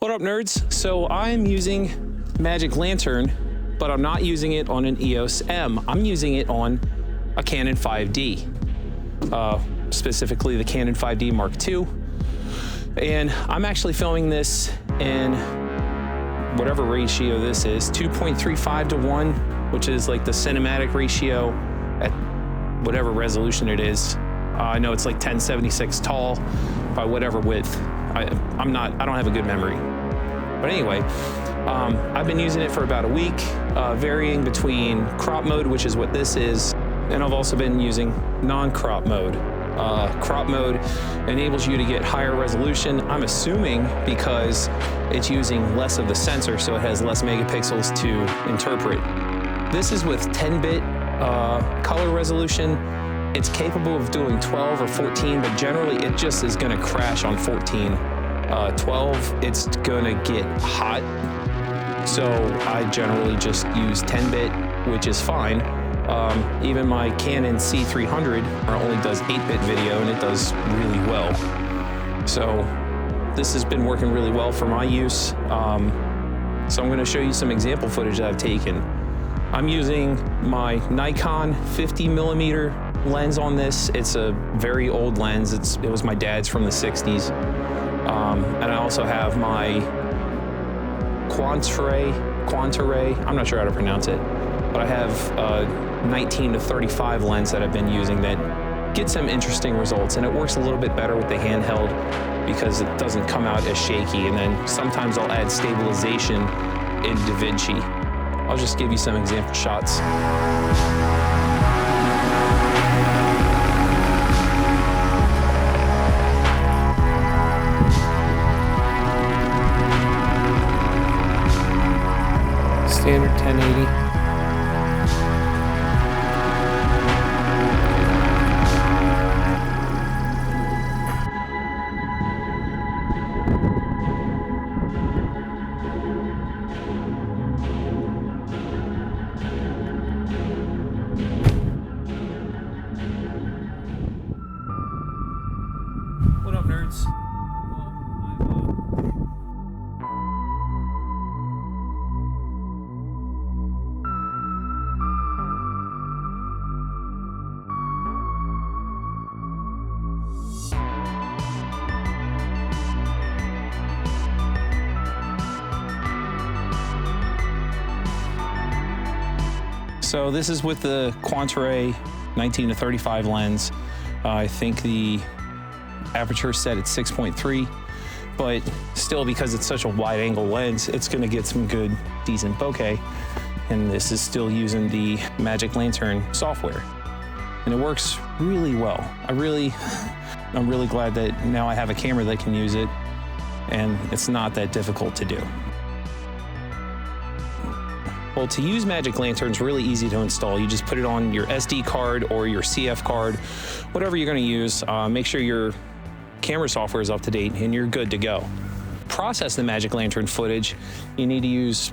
What up, nerds? So I'm using Magic Lantern, but I'm not using it on an EOS M. I'm using it on a Canon 5D, specifically the Canon 5D Mark II. And I'm actually filming this in whatever ratio this is, 2.35 to 1, which is like the cinematic ratio at whatever resolution it is. I know it's like 1076 tall by whatever width. I don't have a good memory. But anyway, I've been using it for about a week, varying between crop mode, which is what this is, and I've also been using non-crop mode. Crop mode enables you to get higher resolution, I'm assuming because it's using less of the sensor, so it has less megapixels to interpret. This is with 10-bit color resolution. It's capable of doing 12 or 14, but generally it just is gonna crash on 14. 12, it's gonna get hot. So I generally just use 10-bit, which is fine. Even my Canon C300 only does 8-bit video, and it does really well. So this has been working really well for my use. So I'm gonna show you some example footage that I've taken. I'm using my Nikon 50mm lens on this. It's a very old lens. It was my dad's from the 60s. And I also have my Quantaray, I'm not sure how to pronounce it, but I have a 19 to 35 lens that I've been using that gets some interesting results, and it works a little bit better with the handheld because it doesn't come out as shaky. And then sometimes I'll add stabilization in Davinci. I'll just give you some example shots. Standard 1080. What up, nerds? So this is with the Quantaray 19 to 35 lens. I think the aperture set at 6.3, but still, because it's such a wide angle lens, it's gonna get some good, decent bokeh. And this is still using the Magic Lantern software. And it works really well. I'm really glad that now I have a camera that can use it, and it's not that difficult to do. Well, to use Magic Lantern is really easy to install. You just put it on your SD card or your CF card, whatever you're gonna use. Make sure your camera software is up to date and you're good to go. Process the Magic Lantern footage, you need to use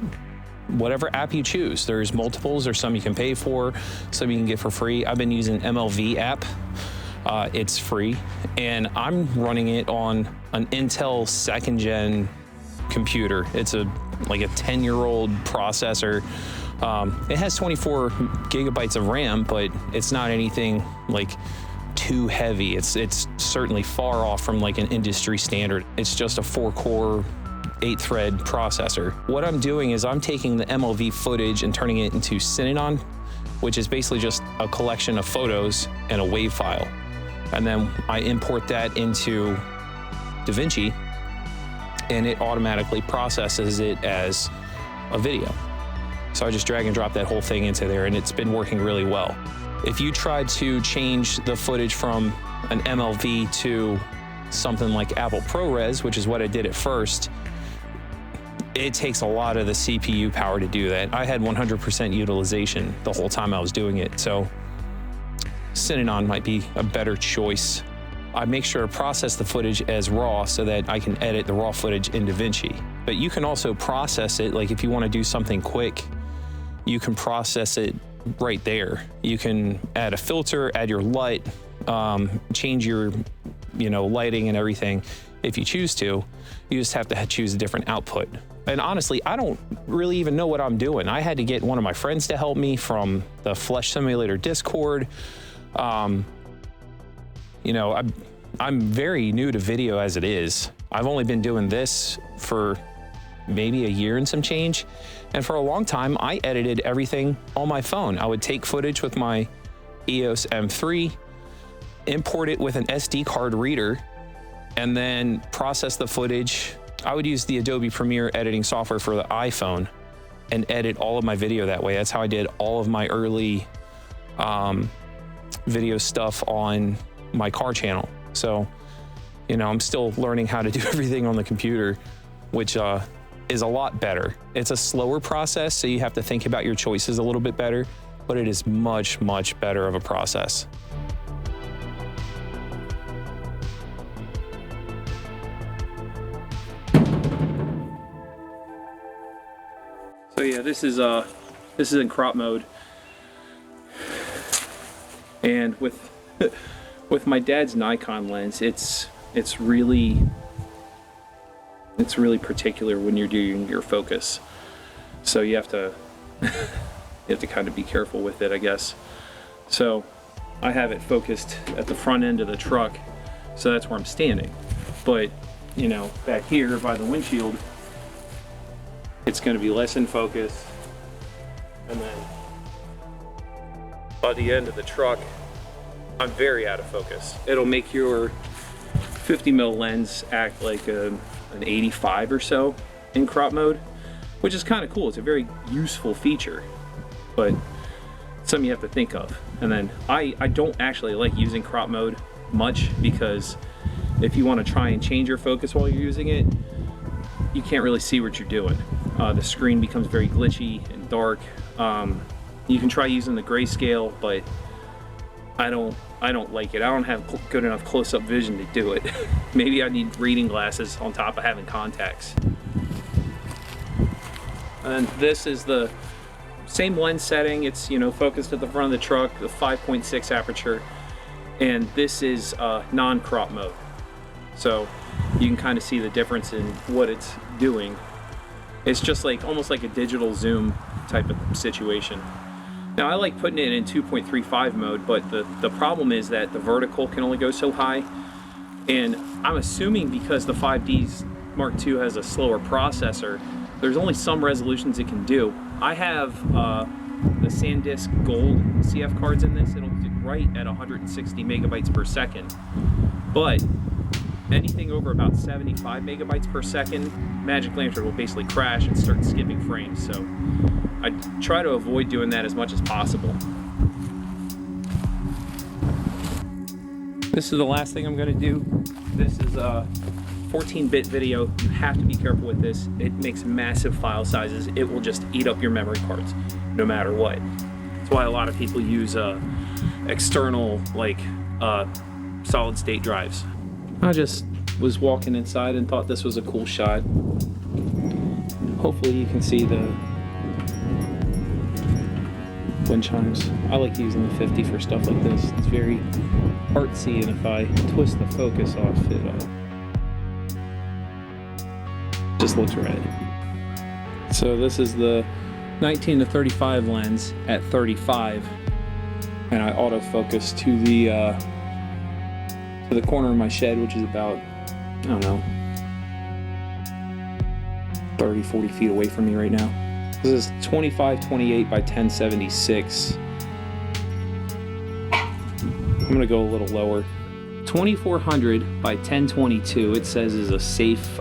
whatever app you choose. There's multiples, there's some you can pay for, some you can get for free. I've been using MLV app. It's free, and I'm running it on an Intel 2nd gen computer. It's like a 10-year-old processor. It has 24 gigabytes of RAM, but it's not anything like too heavy. It's certainly far off from like an industry standard. It's just a 4-core, 8-thread processor. What I'm doing is I'm taking the MLV footage and turning it into Synanon, which is basically just a collection of photos and a WAV file. And then I import that into Davinci, and it automatically processes it as a video. So I just drag and drop that whole thing into there, and it's been working really well. If you try to change the footage from an MLV to something like Apple ProRes, which is what I did at first, it takes a lot of the CPU power to do that. I had 100% utilization the whole time I was doing it, so Synanon might be a better choice. I make sure to process the footage as raw so that I can edit the raw footage in Davinci. But you can also process it, like if you want to do something quick, you can process it right there. You can add a filter, add your light, change your lighting and everything if you choose to. You just have to choose a different output. And honestly, I don't really even know what I'm doing. I had to get one of my friends to help me from the Flesh Simulator Discord. You know, I'm very new to video as it is. I've only been doing this for maybe a year and some change. And for a long time, I edited everything on my phone. I would take footage with my EOS M3, import it with an SD card reader, and then process the footage. I would use the Adobe Premiere editing software for the iPhone and edit all of my video that way. That's how I did all of my early video stuff on my car channel. So, you know, I'm still learning how to do everything on the computer, which is a lot better. It's a slower process, so you have to think about your choices a little bit better, but it is much, much better of a process. So yeah, this is in crop mode, and with my dad's Nikon lens, it's really particular when you're doing your focus. So you have to kind of be careful with it, I guess. So I have it focused at the front end of the truck, so that's where I'm standing. But you know, back here by the windshield, it's going to be less in focus, and then by the end of the truck, I'm very out of focus. It'll make your 50mm lens act like an 85 or so in crop mode, which is kind of cool. It's a very useful feature, but something you have to think of. And then I don't actually like using crop mode much, because if you want to try and change your focus while you're using it, you can't really see what you're doing. The screen becomes very glitchy and dark. You can try using the grayscale, but I don't like it. I don't have good enough close-up vision to do it. Maybe I need reading glasses on top of having contacts. And this is the same lens setting. It's, you know, focused at the front of the truck, the 5.6 aperture, and this is non-crop mode. So you can kind of see the difference in what it's doing. It's just like almost like a digital zoom type of situation. Now I like putting it in 2.35 mode, but the problem is that the vertical can only go so high, and I'm assuming because the 5Ds Mark II has a slower processor, there's only some resolutions it can do. I have the SanDisk Gold CF cards in this. It'll do right at 160 megabytes per second, but anything over about 75 megabytes per second, Magic Lantern will basically crash and start skipping frames. So I try to avoid doing that as much as possible. This is the last thing I'm going to do. This is a 14-bit video. You have to be careful with this. It makes massive file sizes. It will just eat up your memory cards no matter what. That's why a lot of people use external, like solid state drives. I just was walking inside and thought this was a cool shot. Hopefully you can see the wind chimes. I like using the 50 for stuff like this. It's very artsy, and if I twist the focus off, it just looks right. So this is the 19 to 35 lens at 35, and I autofocus to the corner of my shed, which is about, I don't know, 30, 40 feet away from me right now. This is 25-28 by 1076. I'm gonna go a little lower. 2400 by 1022, it says is a safe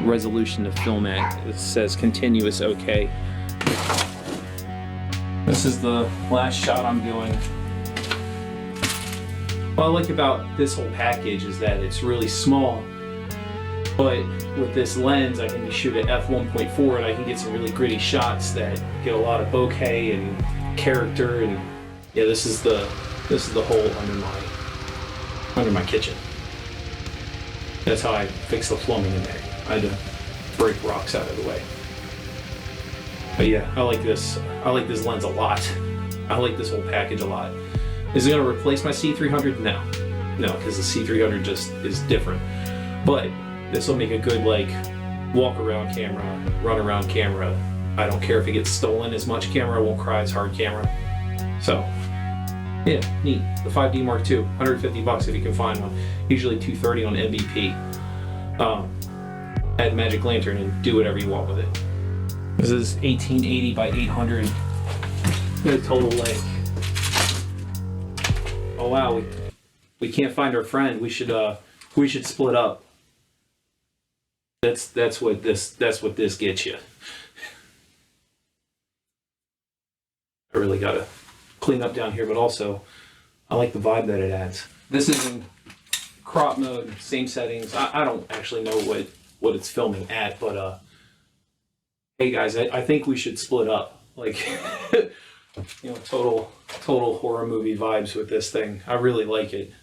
resolution to film at. It says continuous okay. This is the last shot I'm doing. What I like about this whole package is that it's really small, but with this lens I can shoot at f1.4 and I can get some really gritty shots that get a lot of bokeh and character. And yeah, this is the hole under my kitchen. That's how I fix the plumbing in there. I had to break rocks out of the way. But yeah, I like this lens a lot. I like this whole package a lot. Is it going to replace my C300? No, because the C300 just is different. But this will make a good like walk around camera, run around camera. I don't care if it gets stolen as much camera, won't cry as hard camera. So yeah, neat. The 5D Mark II, 150 bucks if you can find one. Usually 230 on MVP. Add magic lantern and do whatever you want with it. This is 1880 by 800. The total like. Oh wow, we can't find our friend. We should split up. That's what this gets you. I really gotta clean up down here, but also I like the vibe that it adds. This is in crop mode, same settings. I don't actually know what it's filming at, but hey guys, I think we should split up. Like you know, total horror movie vibes with this thing. I really like it.